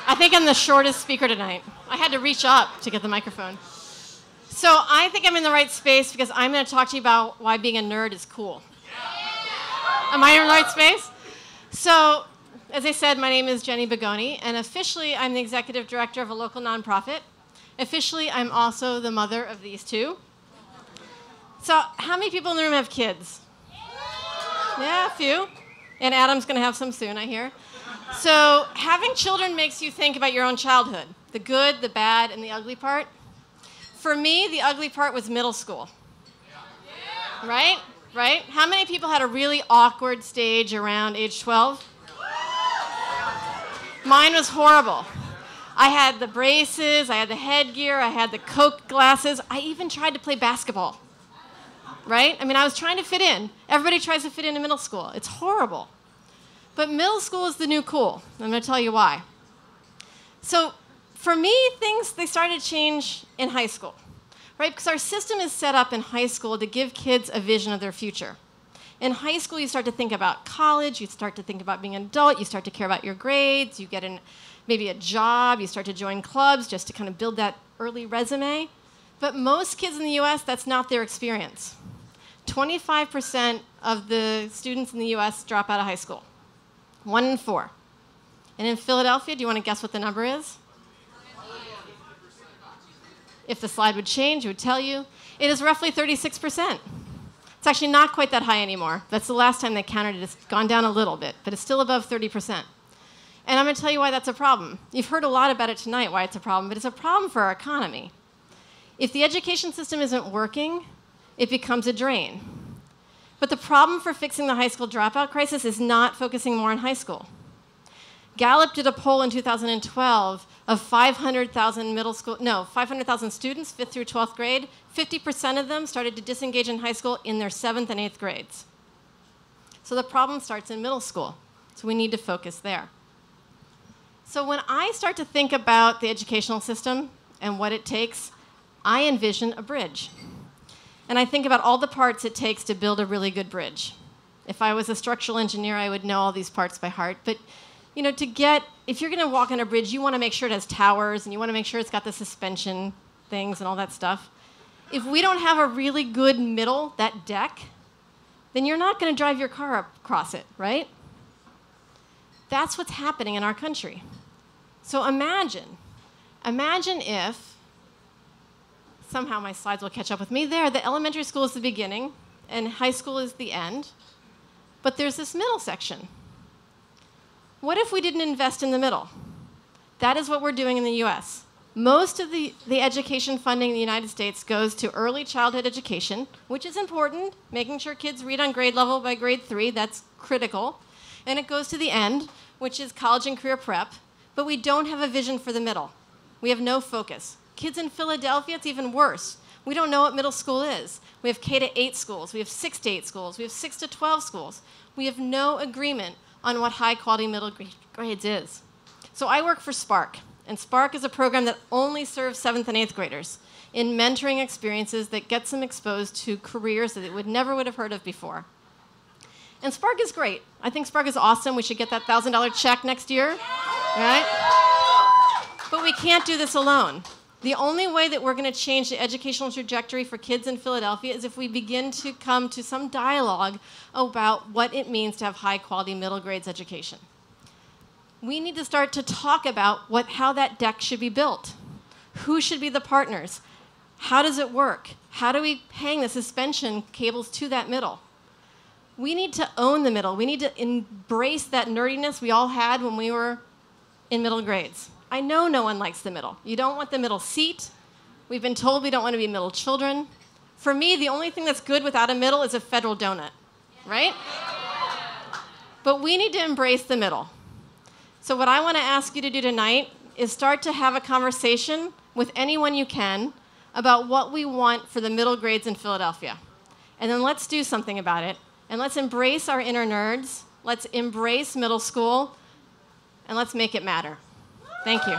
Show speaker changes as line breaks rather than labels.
I think I'm the shortest speaker tonight. I had to reach up to get the microphone. So I think I'm in the right space because I'm going to talk to you about why being a nerd is cool. Am I in the right space? So, as I said, my name is Jenny Bogoni, and officially I'm the executive director of a local nonprofit. Officially, I'm also the mother of these two. So, how many people in the room have kids? Yeah, a few. And Adam's going to have some soon, I hear. So, having children makes you think about your own childhood, the good, the bad, and the ugly part. For me, the ugly part was middle school. Right? Right? How many people had a really awkward stage around age 12? Mine was horrible. I had the braces, I had the headgear, I had the Coke glasses. I even tried to play basketball. Right? I mean, I was trying to fit in. Everybody tries to fit in middle school. It's horrible. But middle school is the new cool. I'm going to tell you why. So for me, they started to change in high school. Right? Because our system is set up in high school to give kids a vision of their future. In high school, you start to think about college, you start to think about being an adult, you start to care about your grades, you get maybe a job, you start to join clubs just to kind of build that early resume. But most kids in the US, that's not their experience. 25% of the students in the US drop out of high school. 1 in 4. And in Philadelphia, do you want to guess what the number is? If the slide would change, it would tell you. It is roughly 36%. It's actually not quite that high anymore. That's the last time they counted it. It's gone down a little bit, but it's still above 30%. And I'm going to tell you why that's a problem. You've heard a lot about it tonight, why it's a problem, but it's a problem for our economy. If the education system isn't working, it becomes a drain. But the problem for fixing the high school dropout crisis is not focusing more on high school. Gallup did a poll in 2012 of 500,000 students, 5th through 12th grade. 50% of them started to disengage in high school in their 7th and 8th grades. So the problem starts in middle school. So we need to focus there. So when I start to think about the educational system and what it takes, I envision a bridge. And I think about all the parts it takes to build a really good bridge. If I was a structural engineer, I would know all these parts by heart. But you know, if you're going to walk on a bridge, you want to make sure it has towers, and you want to make sure it's got the suspension things and all that stuff. If we don't have a really good middle, that deck, then you're not going to drive your car across it, right? That's what's happening in our country. So imagine if, somehow my slides will catch up with me there, the elementary school is the beginning, and high school is the end, but there's this middle section. What if we didn't invest in the middle? That is what we're doing in the US. Most of the education funding in the United States goes to early childhood education, which is important, making sure kids read on grade level by grade 3, that's critical. And it goes to the end, which is college and career prep, but we don't have a vision for the middle. We have no focus. Kids in Philadelphia, it's even worse. We don't know what middle school is. We have K-8 schools, we have 6-8 schools, we have 6-12 schools. We have no agreement on what high-quality middle grades is. So I work for Spark, and Spark is a program that only serves 7th and 8th graders in mentoring experiences that gets them exposed to careers that they never would have heard of before. And Spark is great. I think Spark is awesome. We should get that $1,000 check next year, right? But we can't do this alone. The only way that we're going to change the educational trajectory for kids in Philadelphia is if we begin to come to some dialogue about what it means to have high-quality middle grades education. We need to start to talk about how that deck should be built. Who should be the partners? How does it work? How do we hang the suspension cables to that middle? We need to own the middle. We need to embrace that nerdiness we all had when we were in middle grades. I know no one likes the middle. You don't want the middle seat. We've been told we don't want to be middle children. For me, the only thing that's good without a middle is a federal donut, right? But we need to embrace the middle. So what I want to ask you to do tonight is start to have a conversation with anyone you can about what we want for the middle grades in Philadelphia. And then let's do something about it. And let's embrace our inner nerds. Let's embrace middle school. And let's make it matter. Thank you.